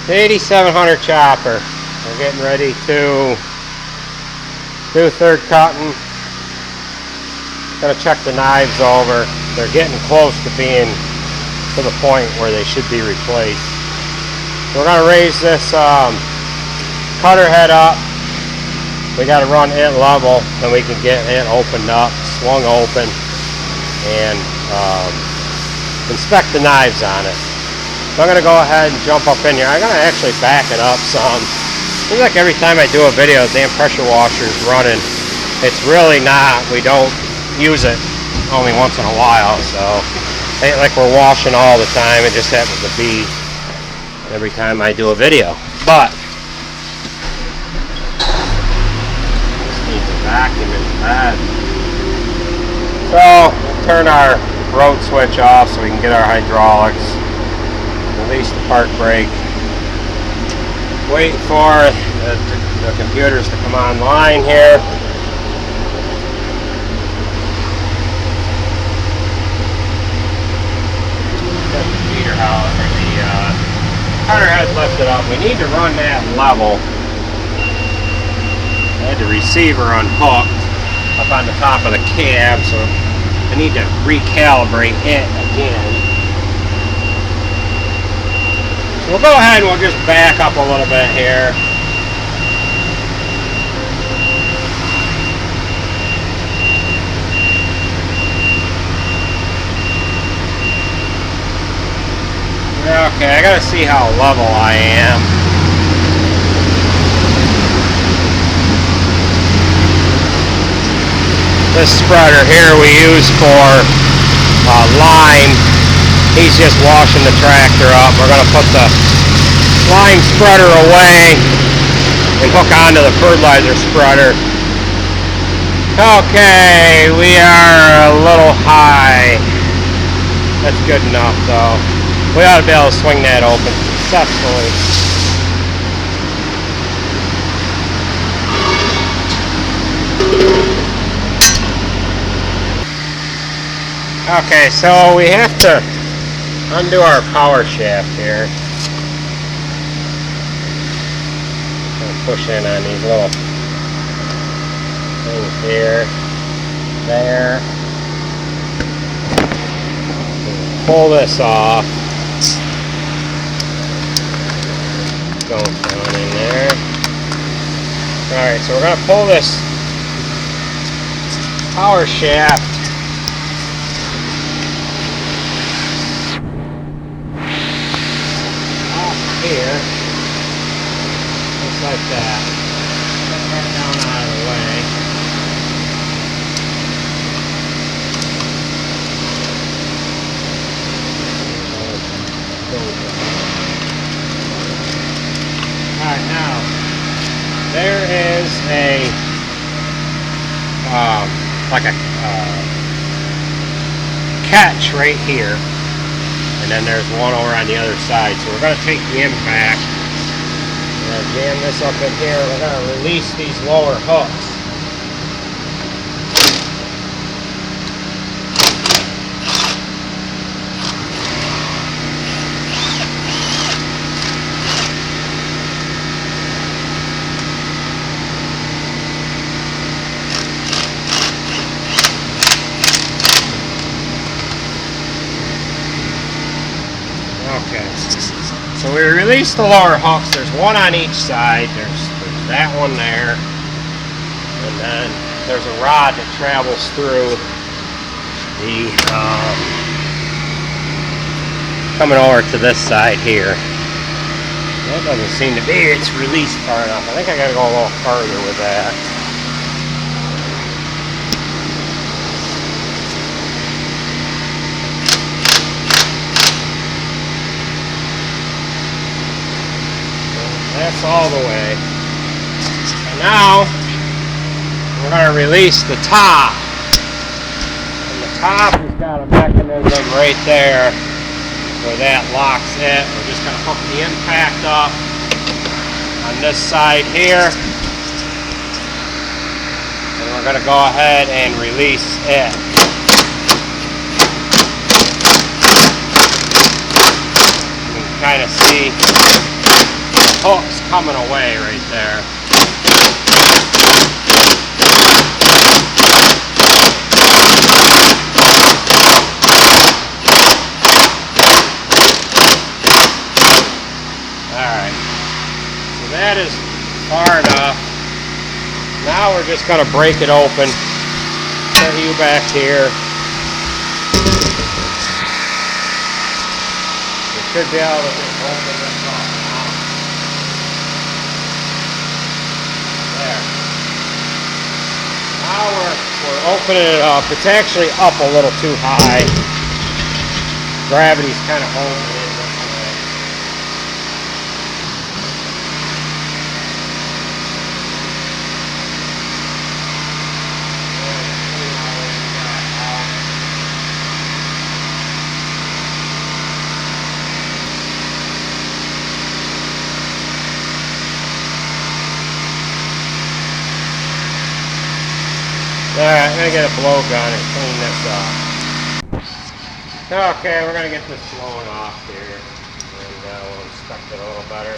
The 8700 chopper. We're getting ready to do third cutting. Gonna check the knives over. They're getting close to being to the point where they should be replaced. We're gonna raise this cutter head up. We gotta run it level, and we can get it opened up, swung open, and inspect the knives on it. So I'm going to go ahead and jump up in here. I'm going to actually back it up some. Seems like every time I do a video, the damn pressure washer is running. It's really not. We don't use it only once in a while, so it ain't like we're washing all the time. It just happens to be every time I do a video. But just need to vacuum in that. So we'll turn our road switch off so we can get our hydraulics. Release the park brake. Wait for the computers to come online here. Got the feeder house or the cutter head lifted up. We need to run that level. I had the receiver unhooked up on the top of the cab, so I need to recalibrate it again. We'll go ahead and we'll just back up a little bit here. Okay, I gotta see how level I am. This spreader here we use for lime. He's just washing the tractor up. We're going to put the lime spreader away and hook onto the fertilizer spreader. Okay, we are a little high. That's good enough though. We ought to be able to swing that open successfully. Okay, so we have to undo our power shaft here. Push in on these little things here, there. Pull this off. Going down in there. Alright, so we're going to pull this power shaft here, just like that. Put that down out of the way. Alright, now there is a catch right here. And then there's one over on the other side. So we're going to take the impact. We're going to jam this up in here. We're going to release these lower hooks. Okay, so we release the lower hooks. There's one on each side. There's that one there, and then there's a rod that travels through the coming over to this side here. That doesn't seem to be. It's released far enough. I think I got to go a little further with that. That's all the way. And now we're going to release the top. And the top has got a mechanism right there where that locks it. We're just going to hook the impact up on this side here. And we're going to go ahead and release it. You can kind of see hook's coming away right there. Alright, so that is far enough. Now we're just going to break it open. Put you back here. You should be able to just open this up now. There. Now we're opening it up. It's actually up a little too high. Gravity's kind of holding it in this way. Alright, I'm going to get a blow gun and clean this up. Okay, we're going to get this blown off here. And we'll inspect it a little better.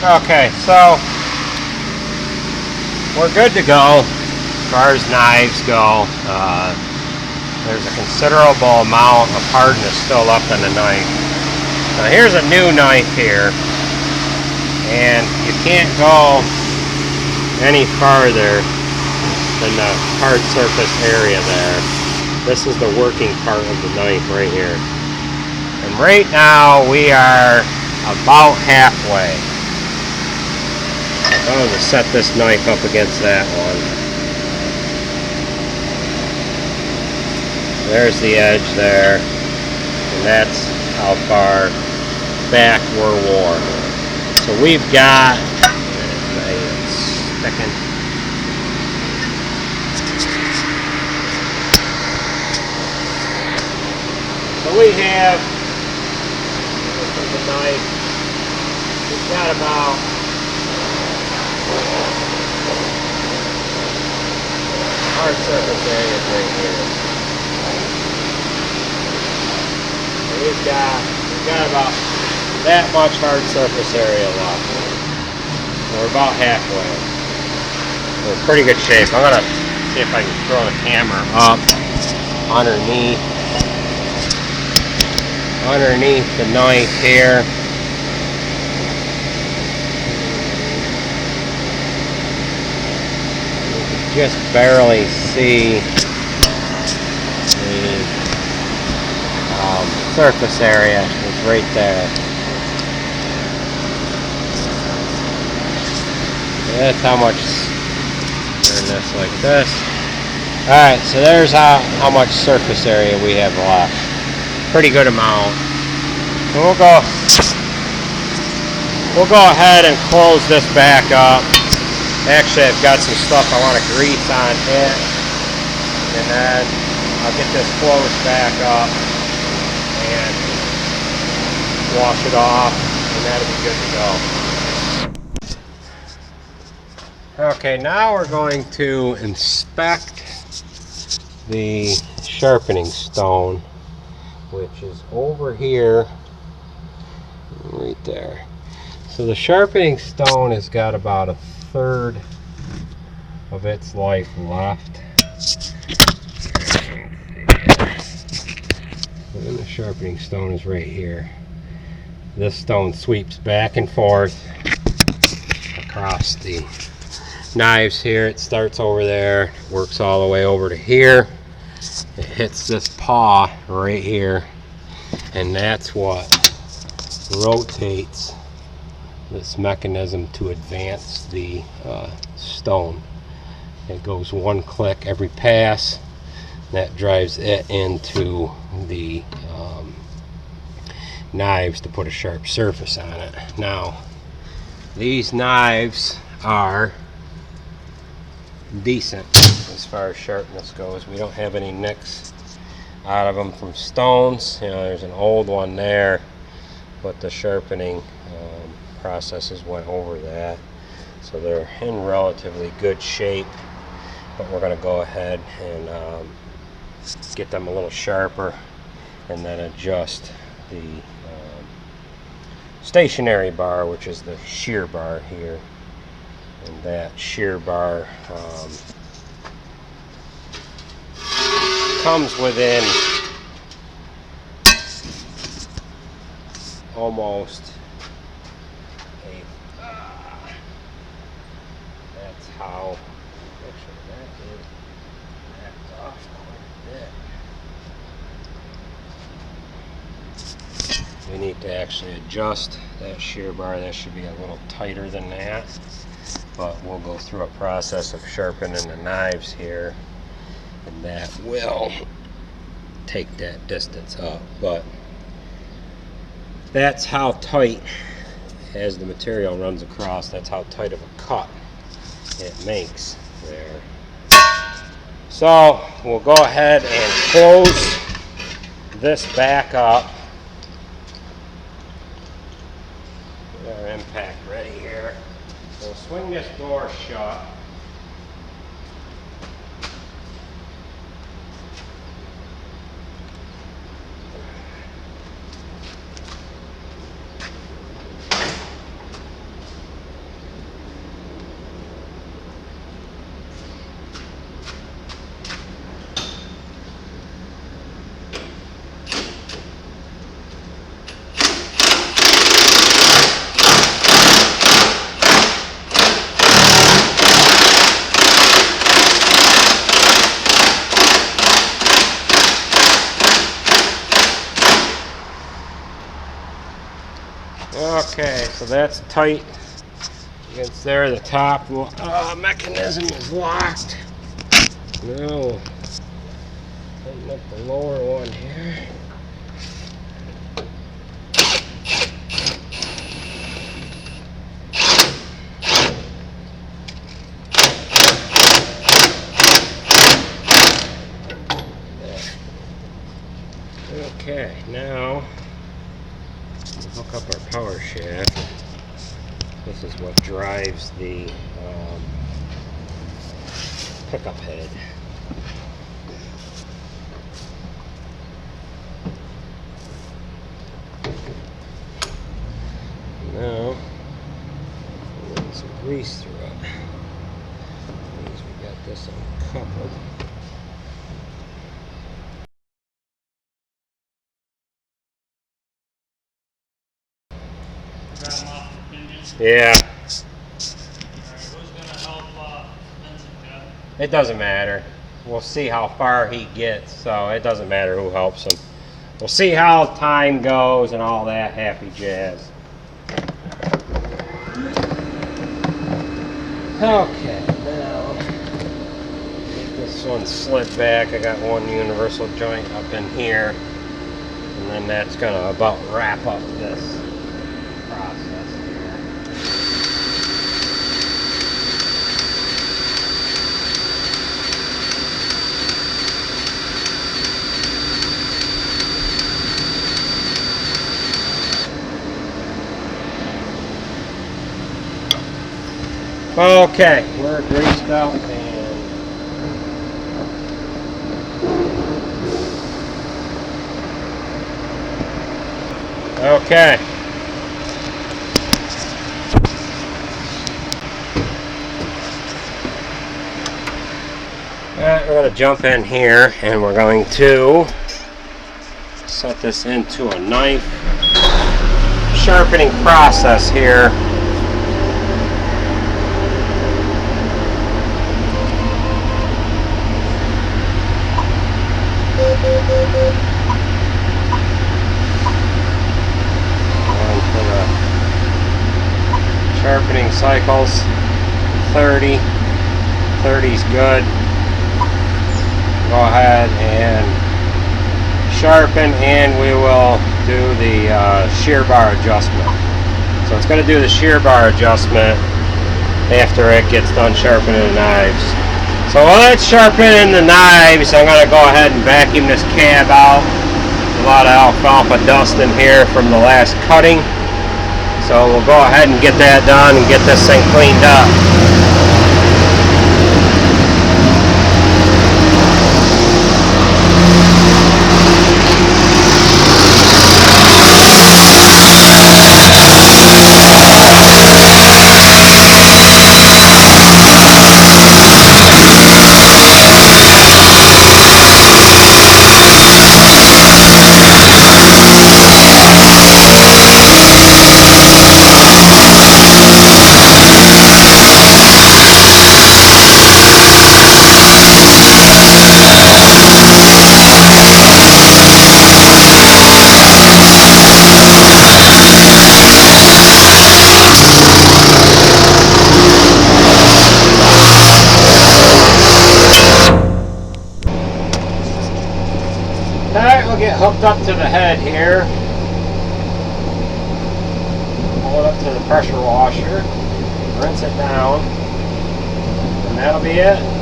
Okay, so we're good to go as far as knives go. There's a considerable amount of hardness still up in the knife. Now here's a new knife here, and you can't go any farther than the hard surface area there. This is the working part of the knife right here. And right now we are about halfway. I'm going to set this knife up against that one. There's the edge there, and that's how far back we're worn. So we've got, it's sticking. So we have, this is the knife, we've got about hard surface area right here. We've got about that much hard surface area left. We're about halfway. We're in pretty good shape. I'm gonna see if I can throw the camera up underneath the knife here. Just barely see the surface area is right there. That's how much. Turn this like this. Alright, so there's how much surface area we have left. Pretty good amount. So we'll go ahead and close this back up. Actually, I've got some stuff I want to grease on it, and then I'll get this closed back up and wash it off, and that'll be good to go. Okay, now we're going to inspect the sharpening stone, which is over here, right there. So the sharpening stone has got about a third of its life left. And the sharpening stone is right here. This stone sweeps back and forth across the knives here. It starts over there, works all the way over to here. It hits this paw right here, and that's what rotates this mechanism to advance the stone. It goes one click every pass. That drives it into the knives to put a sharp surface on it. Now, these knives are decent. as far as sharpness goes. We don't have any nicks out of them from stones. You know, there's an old one there, but the sharpening processes went over that, so they're in relatively good shape. But we're going to go ahead and get them a little sharper, and then adjust the stationary bar, which is the shear bar here. And that shear bar comes within almost a that's how actually that is backed off quite a bit. We need to actually adjust that shear bar. That should be a little tighter than that, but we'll go through a process of sharpening the knives here, and that will take that distance up. But that's how tight, as the material runs across, that's how tight of a cut it makes there. So we'll go ahead and close this back up. Get our impact ready here. We'll swing this door shut. Okay, so that's tight against there. The top mechanism is locked. Now, tighten up the lower one here. Okay, now hook up our power shaft. This is what drives the pickup head. Now, we'll run some grease through it. That means we got this uncoupled. Yeah. Alright, who's going to help Vincent, Jeff? It doesn't matter. We'll see how far he gets, so it doesn't matter who helps him. We'll see how time goes and all that happy jazz. Okay, now get this one slid back. I got one universal joint up in here, and then that's going to about wrap up this process here. Okay, we're greased up and okay. Alright, we're going to jump in here and we're going to set this into a knife sharpening process here. Sharpening cycles 30. 30's good. Go ahead and sharpen, and we will do the shear bar adjustment. So it's going to do the shear bar adjustment after it gets done sharpening the knives. So while it's sharpening the knives, I'm going to go ahead and vacuum this cab out. A lot of alfalfa dust in here from the last cutting. So we'll go ahead and get that done and get this thing cleaned up. Alright, we'll get hooked up to the head here. Pull it up to the pressure washer. Rinse it down. And that'll be it.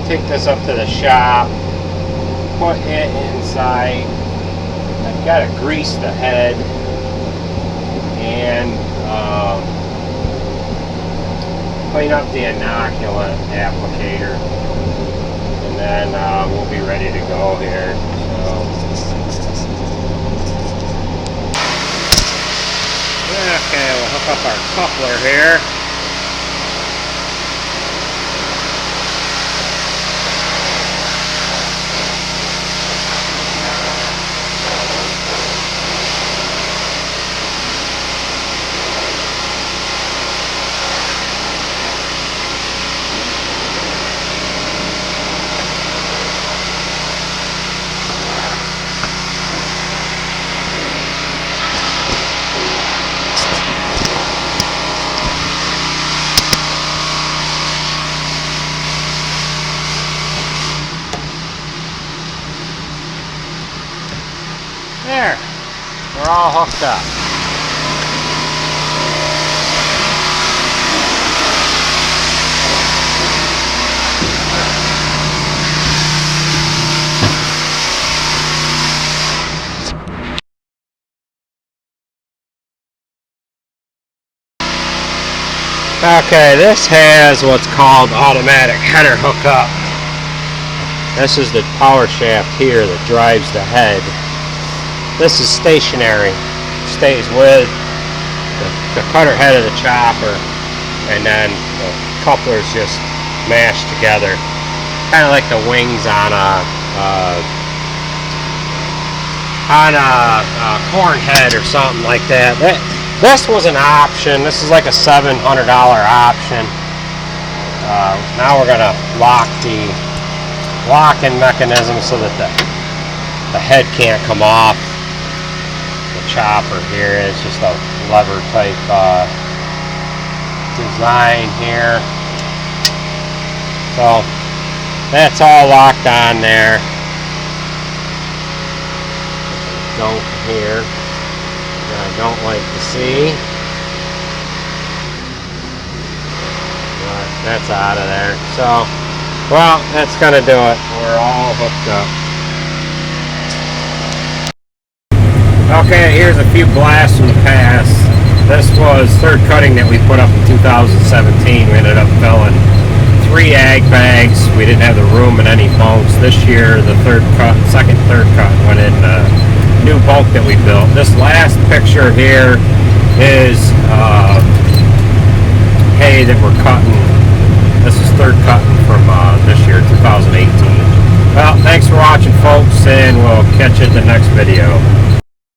Take this up to the shop, put it inside. I've got to grease the head and clean up the inoculant applicator, and then we'll be ready to go here. Okay, we'll hook up our coupler here. There, we're all hooked up. Okay, this has what's called automatic header hookup. This is the power shaft here that drives the head. This is stationary, stays with the cutter head of the chopper, and then the couplers just mashed together, kind of like the wings on a corn head or something like that. This was an option. This is like a $700 option. Now we're gonna lock the locking mechanism so that the head can't come off chopper here. It's just a lever type design here. So that's all locked on there. Don't here that I don't like to see. But that's out of there. So, well, that's gonna do it. We're all hooked up. Okay, here's a few blasts from the past. This was third cutting that we put up in 2017. We ended up filling 3 ag bags. We didn't have the room in any bunks. This year, the third cut went in the new bunk that we built. This last picture here is hay that we're cutting. This is third cutting from this year, 2018. Well, thanks for watching, folks, and we'll catch you in the next video.